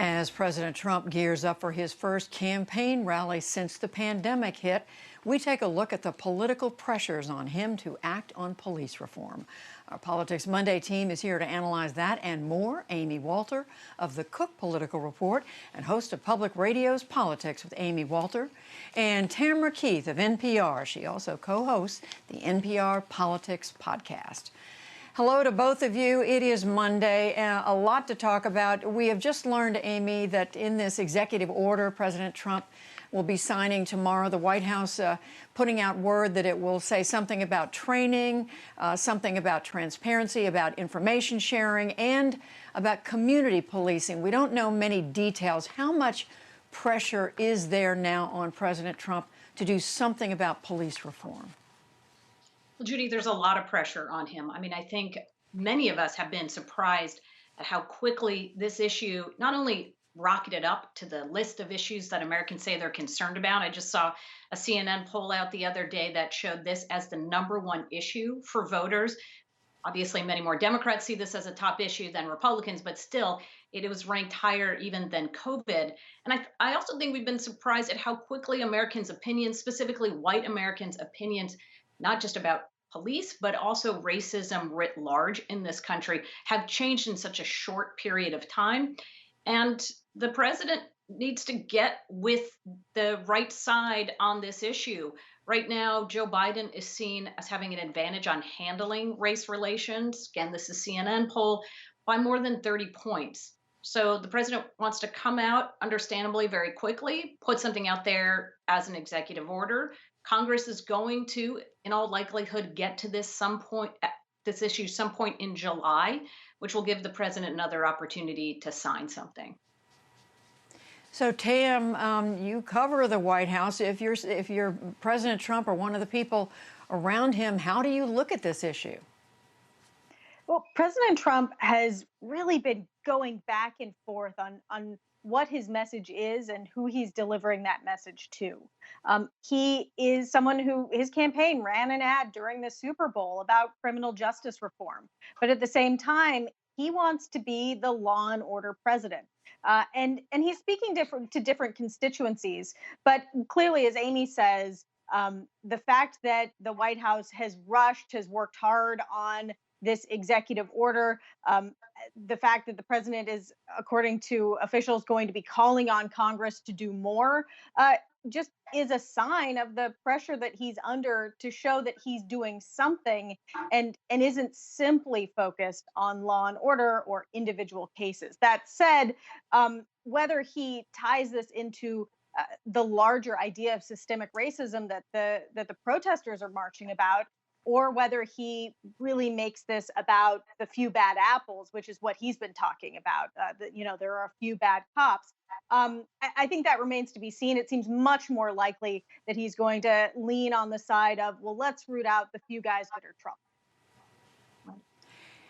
As President Trump gears up for his first campaign rally since the pandemic hit, we take a look at the political pressures on him to act on police reform. Our Politics Monday team is here to analyze that and more. Amy Walter of the Cook Political Report and host of Public Radio's Politics with Amy Walter, and Tamara Keith of NPR. She also co-hosts the NPR Politics Podcast. Hello to both of you. It is Monday. A lot to talk about. We have just learned, Amy, that in this executive order President Trump will be signing tomorrow, the White House putting out word that it will say something about training, something about transparency, about information sharing, and about community policing. We don't know many details. How much pressure is there now on President Trump to do something about police reform? Well, Judy, there's a lot of pressure on him. I mean, I think many of us have been surprised at how quickly this issue not only rocketed up to the list of issues that Americans say they're concerned about. I just saw a CNN poll out the other day that showed this as the #1 issue for voters. Obviously, many more Democrats see this as a top issue than Republicans, but still, it was ranked higher even than COVID. And I also think we've been surprised at how quickly Americans' opinions, specifically white Americans' opinions, not just about police, but also racism writ large in this country, have changed in such a short period of time. And the president needs to get with the right side on this issue. Right now, Joe Biden is seen as having an advantage on handling race relations. Again, this is CNN poll by more than 30 points. So the president wants to come out, understandably, very quickly, put something out there as an executive order. Congress is going to, in all likelihood, get to this issue some point in July, which will give the president another opportunity to sign something. So, Tam, you cover the White House. If you're President Trump or one of the people around him, how do you look at this issue? Well, President Trump has really been going back and forth on what his message is and who he's delivering that message to. He is someone who his campaign ran an ad during the Super Bowl about criminal justice reform. But at the same time, he wants to be the law and order president. And he's speaking to different constituencies. But clearly, as Amy says, the fact that the White House has worked hard on this executive order, the fact that the president is, according to officials, going to be calling on Congress to do more, just is a sign of the pressure that he's under to show that he's doing something and isn't simply focused on law and order or individual cases. That said, whether he ties this into the larger idea of systemic racism that the protesters are marching about, or whether he really makes this about the few bad apples, which is what he's been talking about. There are a few bad cops. I think that remains to be seen. It seems much more likely that he's going to lean on the side of, well, let's root out the few guys that are trouble.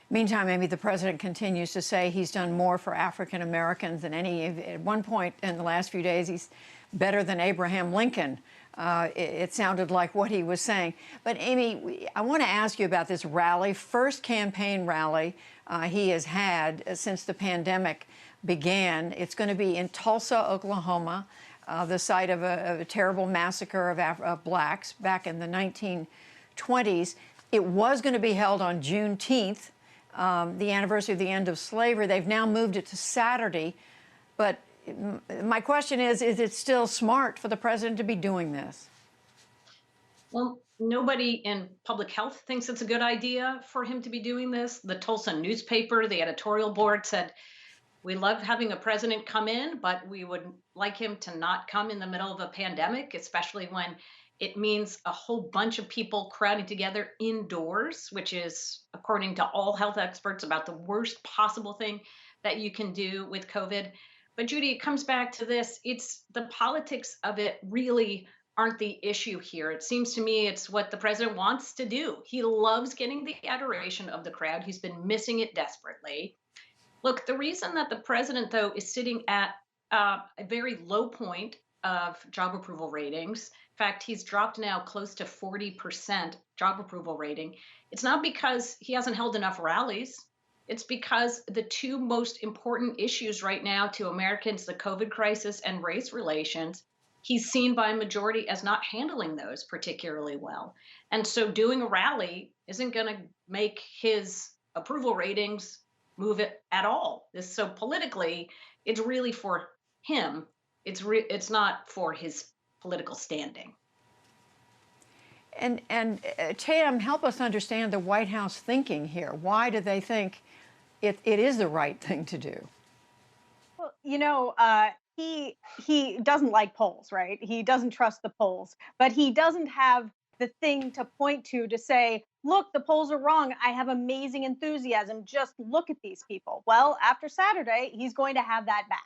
Meantime, Amy, the president continues to say he's done more for African Americans than any. At one point in the last few days, he's better than Abraham Lincoln. It sounded like what he was saying. But Amy, I want to ask you about this rally, first campaign rally he has had since the pandemic began. It's going to be in Tulsa, Oklahoma, the site of a terrible massacre of blacks back in the 1920s. It was going to be held on Juneteenth, the anniversary of the end of slavery. They've now moved it to Saturday. But my question is it still smart for the president to be doing this? Well, nobody in public health thinks it's a good idea for him to be doing this. The Tulsa newspaper, the editorial board said, we love having a president come in, but we would like him to not come in the middle of a pandemic, especially when it means a whole bunch of people crowding together indoors, which is, according to all health experts, about the worst possible thing that you can do with COVID. But Judy, it comes back to this. It's the politics of it really aren't the issue here. It seems to me it's what the president wants to do. He loves getting the adoration of the crowd. He's been missing it desperately. Look, the reason that the president, though, is sitting at a very low point of job approval ratings. In fact, he's dropped now close to 40% job approval rating. It's not because he hasn't held enough rallies. It's because the two most important issues right now to Americans, the COVID crisis and race relations, he's seen by a majority as not handling those particularly well. And so doing a rally isn't going to make his approval ratings move it at all. This so politically, it's really for him. It's not for his political standing. And Tam, help us understand the White House thinking here. Why do they think it is the right thing to do? Well, he doesn't like polls, right? He doesn't trust the polls, but he doesn't have the thing to point to say, look, the polls are wrong. I have amazing enthusiasm. Just look at these people. Well, after Saturday, he's going to have that back.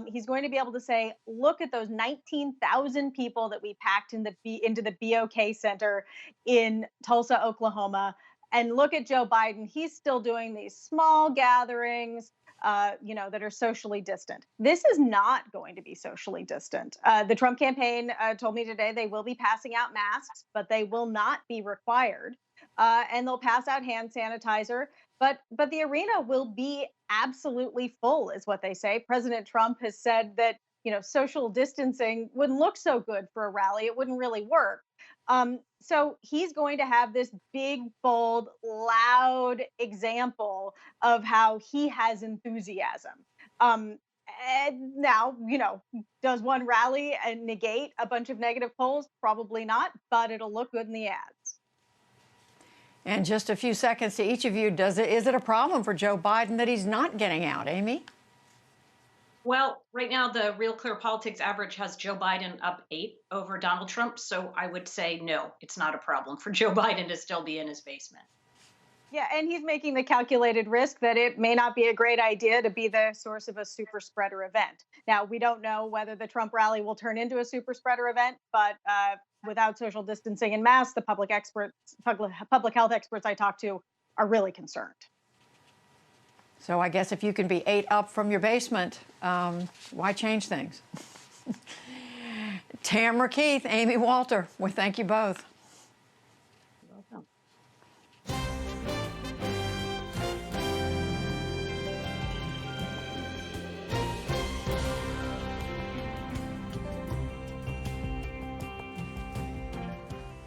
He's going to be able to say, look at those 19,000 people that we packed into the BOK Center in Tulsa, Oklahoma, and look at Joe Biden. He's still doing these small gatherings, that are socially distant. This is not going to be socially distant. The Trump campaign told me today they will be passing out masks, but they will not be required. And they'll pass out hand sanitizer. But the arena will be absolutely full, is what they say. President Trump has said that social distancing wouldn't look so good for a rally; it wouldn't really work. So he's going to have this big, bold, loud example of how he has enthusiasm. And now, does one rally and negate a bunch of negative polls? Probably not, but it'll look good in the ads. And just a few seconds to each of you, is it a problem for Joe Biden that he's not getting out, Amy? Well, right now, the Real Clear Politics average has Joe Biden up 8 over Donald Trump. So I would say no, it's not a problem for Joe Biden to still be in his basement. Yeah, and he's making the calculated risk that it may not be a great idea to be the source of a super spreader event. Now, we don't know whether the Trump rally will turn into a super spreader event, but without social distancing and masks, the public health experts I talk to are really concerned. So I guess if you can be 8 up from your basement, why change things? Tamara Keith, Amy Walter, we thank you both.